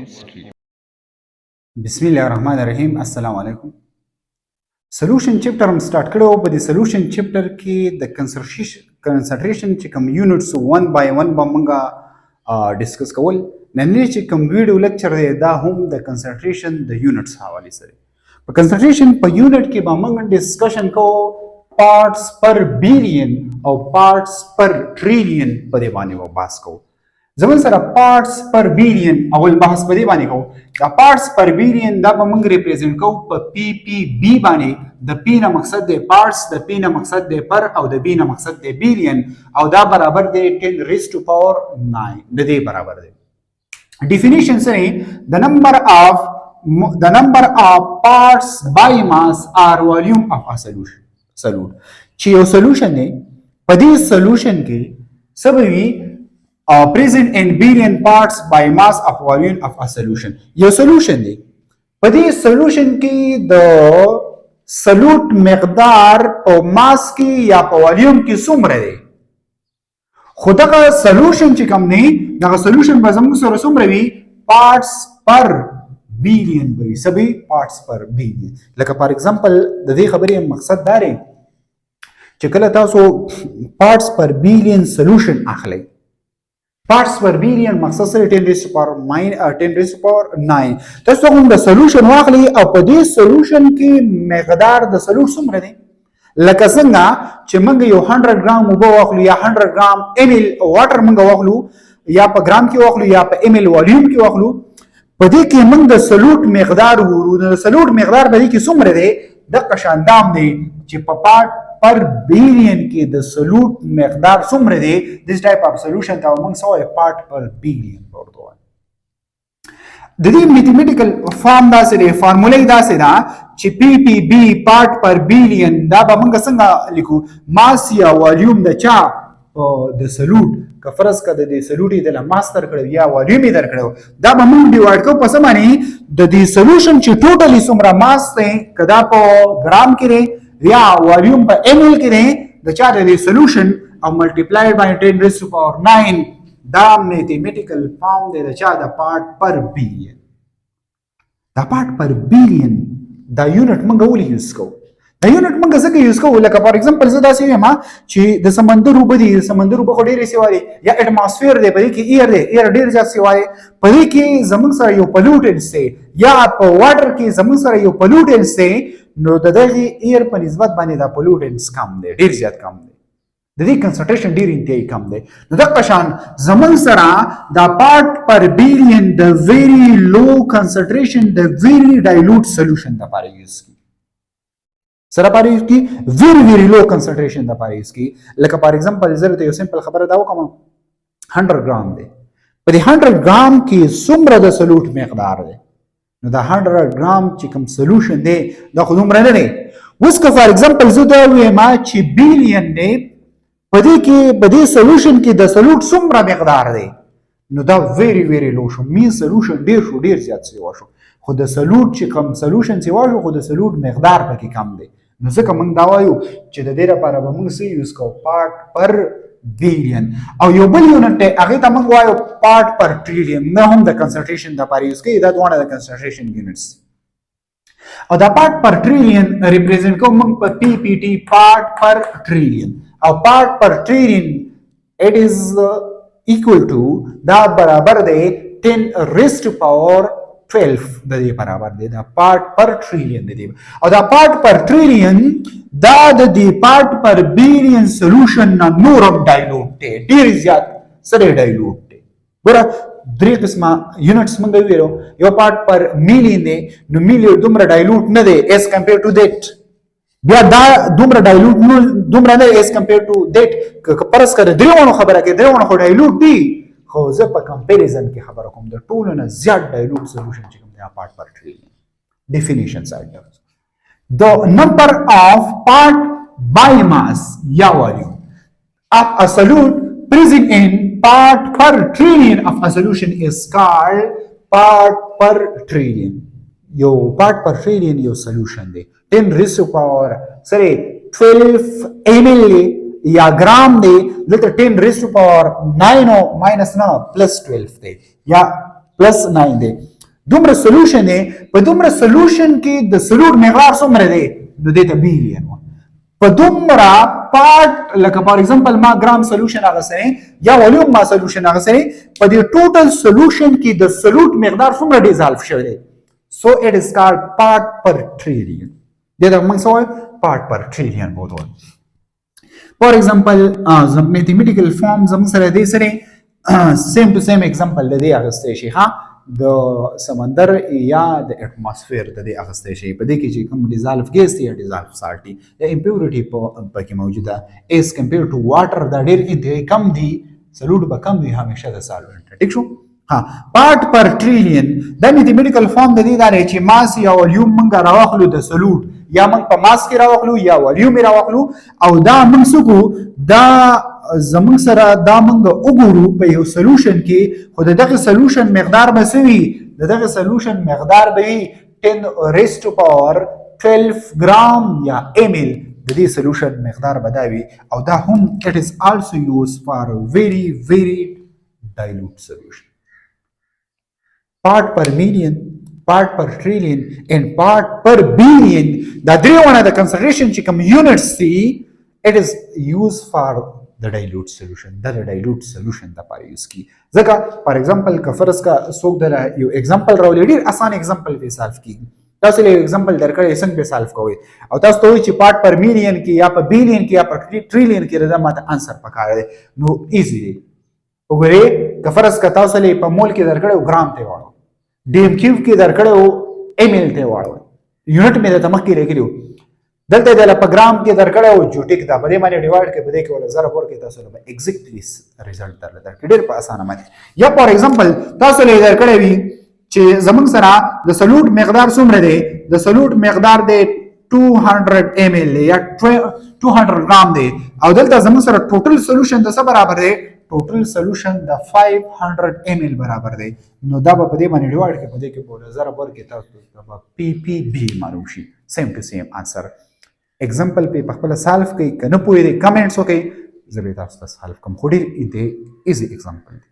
history. बिस्मिल्लाहिर्रहमानिर्रहीम अस्सलाम वालेकुम. सोल्यूशन चैप्टर हम स्टार्ट करो. په دې सोल्यूशन چپټر کې د کنسنټریشن چې کوم یونټس 1 بای 1 به موږ ډیسکس کول. نن چې کوم ویډیو لیکچر دی دا هم د کنسنټریشن د یونټس حواله سره. په کنسنټریشن په یونټ کې به موږ ډیسکشن کوو پارټس پر بیلین او پارټس پر ټریلیون په دې باندې بحث کوو. زمون سره پارټس پر بیلین اول بحث په دې باندې کوو. دا پارټس پر بیلین دا به موږ ریپرزینټ کوو په پی پی بی باندې. د پی نه مقصد دی پارټس، د پی نه مقصد دی پر، او د بی نه مقصد دی بیلین، او دا برابر دی 10 raised to power 9 د دې برابر دی. ډیفینیشن سره the number of parts by mass or volume of a solution. چې یو سولوشن دی په دې سولوشن کې سبوي present in billion parts by mass of volume of a solution. یو سولوشن دی په دې سولوشن کې د سلوټ مقدار او ماس کې یا په والیوم کې څومره دی. خو دغه سولوشن چې کوم دی دغه سولوشن به زموږ سره څومره وي پارټس پر بیلین به وي. سبي پارټس پر بیلین. لکه فار ایگزامپل د دې خبرې مقصد دا دی چې کله تاسو پارټس پر بیلین سولوشن اخلئ، پارټس پر بیلین مقصد سره 10 raised to power 9 تاسو هم د سولوشن واخلي او په دې سولوشن کې مقدار د سولوټ څومره دی. لکه څنګه چې موږ یو 100 ګرام اوبه واخلو یا 100 ګرام ml واټر موږ واخلو یا په ګرام کې واخلو یا په ml والیوم کې واخلو، په دې کې موږ د سولوټ مقدار ورو. د سولوټ مقدار په دې کې څومره دی د قشاندام دی چې په پارت پر بیلین کې د سولوټ مقدار څومره دی. this type of solution ته موږ سوې پارت پر بیلین ورته وایو. د دې میتھمیټیکل فارم داسې دی، فارمولې داسې ده چې پی پی بی پارت پر بیلین دا به موږ څنګه لیکو ماس یا والیوم د چا د سولوټ که فرض کړه د سولوټ د ماس تر کړو یا والیوم در کړو دا به موږ ډیوایډ کوو په سمانی د دې سولوشن چې ټوټلی څومره ماس دی کدا په ګرام کې یا والیوم په ml کې دی د چا د سولوشن او ملټیپلایډ بای 10 raised to power 9 دا میتھمیټیکل فارم دی د چا د پارت پر بیلین. دا پارت پر بیلین دا یونټ موږ ولې یوز کوو؟ دا یونټ موږ ځکه یوز کوو لکه فار ایگزامپل زه داسې وایم چې د سمندر اوبه دي، د سمندر اوبه خو ډېرې سیوا دي یا اټماسفیر دی، په دې کې ایر دی، ایر ډېر زیات سیوا دی، په دې کې زموږ سره یو پلوټنس دی یا په واټر کې زموږ سره یو پلوټنس دی، نو د دغه ایر په نسبت باندې دا پلوټنس کم دی، ډېر زیات کم دی، د دې کنسنټریشن ډېر انتهایی کم دی. نو دغه شان زموږ سره دا پارت پر بیلین د ویری لو کنسنټریشن د ویری ډایلوټ سولوشن لپاره یوز کی سره پاره یوز کی ویری لو کنسنټریشن لپاره یوز کی. لکه فار ایگزامپل زه ته یو سمپل خبره دا وکم 100 ګرام دی، په دې 100 ګرام کې څومره د سولوټ مقدار دی. نو دا 100 ګرام چې کوم سولوشن دی دا خو دومره نه دی. اوس که فار ایگزامپل زه دا وایم چې بیلین دی په دې کې په دې سولوشن کې د سولوټ څومره مقدار دی نو دا ویری لو شو. مین سولوشن ډیر شو، ډیر زیات سیوا شو، خو د سولوټ چې کوم سولوشن سیوا شو خو د سولوټ مقدار پکې کم دی. نو ځکه موږ دا وایو چې د دې لپاره به موږ څه یوز کوو پارت پر بیلین. او یو بل یونټ دی هغه ته موږ وایو پارت پر ټریلیون. نه هم د کنسنټریشن لپاره یوز کوي، دا دوه د کنسنټریشن یونټس. او دا پارت پر ټریلیون ریپرزینټ کوو موږ په پی پی ټی پارت پر ټریلیون. او پارت پر ټریلیون اٹ از equal to دا برابر دی 10 raised to power 12 د دې برابر دی. دا پارت پر ټریلیون دی. او دا پارت پر ټریلیون دا د دې پارت پر بیلین سولوشن نه نورم ډایلوټ دی، ډیر زیات سره ډایلوټ دی. ګوره درې قسمه یونټس موږ ویلو، یو پارت پر میلین دی، نو میلین دومره ډایلوټ نه دی as compared to that، بیا دا دومره ډایلوټ دومره نه as compared to that. که پرس کړه درېونو خبره کې درېونو خو ډایلوټ دی، خو زه په کمپیریزن کې خبره کوم د ټولو نه زیات ډایلوټ سولوشن چې کوم دی پارت پر ټریلیون. ډیفینیشن سایډ the number of part by mass یا volume of a solute present in part per trillion of a solution is called part per trillion. یو part per trillion یو solution دی 10 raised to power 12 ml یا ګرام دی، دلته 10 raised to power 9 او ماینس نه پلس 12 دی یا پلس 9 دی. دومره سولوشن دی په دومره سولوشن کې د سلوټ مقدار څومره دی نو دې ته بیلین په دومره پارت لکه فار ایگزامپل ما ګرام سولوشن اغسنه یا والیوم ما سولوشن اغسنه په دې ټوټل سولوشن کې د سلوټ مقدار څومره ډیزالف شوی دی سو اټ از کالډ پارت پر ټریلیون دې ته موږ سوال پارت پر ټریلیون بوتل فار ایگزامپل زم میتھمیټیکل فارم زم سره دې سره سیم ټو سیم ایگزامپل د دې اغسته شي ها د سمندر یا د اټماسفیر د دې اغسته شي په دې کې چې کوم ډیزالف ګیس دی یا ډیزالف سالټ دی د امپیورټی په پکې موجوده ایز کمپیر ټو واټر دا ډیر انتهایی کم دی سلوټ به کم دی همیشه د سالوینټ ټیک شو ها پارت پر ټریلیون د میتھمیټیکل فارم د دې دا چې ماس یا والیوم موږ راوخلو د سلوټ یا موږ په ماس کې راوخلو یا والیوم راوخلو او دا موږ سکو دا زمون سره دا موږ وګورو په یو سولوشن کې خو دغه سولوشن مقدار به سوي دغه سولوشن مقدار به 10 ریز ټو پاور 12 ګرام یا ml د دې سولوشن مقدار بداوي او دا هم it is also used for a very very dilute solution part per million part per trillion and part per billion دا درېونه د concentration چې کوم units دي it is used for the dilute solution دا د dilute solution د لپاره یوز کی ځکه فار ایگزامپل که فرض کا څوک د یو ایگزامپل راولې ډیر اسان ایگزامپل په سالف کیږي تاسو له ایگزامپل درکړې څنګه په سالف کوئ او تاسو ته وایي چې پارت پر میلیون کې یا په بیلیون کې یا په ټریلیون کې راځه ماته انسر پکاره دی نو ایزی دی وګورئ که فرض کا تاسو له په مول کې درکړې ګرام ته واړو ډي ام کیوب کې درکړې ایم ال ته واړو یونټ مې د تمخ کې لیکلو دلته د لپګرام کې درکړو جوټیک دا په دې باندې ډیوایډ کې بده کې ولا زره پور کې تاسو له ایگزیکټلی ریزلټ درلته ډېر په اسانه باندې یا فار ایگزامپل تاسو له درکړې وي چې زمونږ سره د سلوټ مقدار څومره دی د سلوټ مقدار دی 200 ml یا 200 ګرام دی او دلته زمونږ سره ټوټل سولوشن د څه برابر دی ټوټل سولوشن د 500 ml برابر دی نو دا په دې باندې ډیوایډ کې بده کې ولا زره پور کې تاسو پی پی بی معلوم شي سیم ټو سیم انسر ایگزامپل په خپل سالف کې کنه پوهې کمنټس وکړئ زه به تاسو ته سالف کوم خو ډیر ایزي ایگزامپل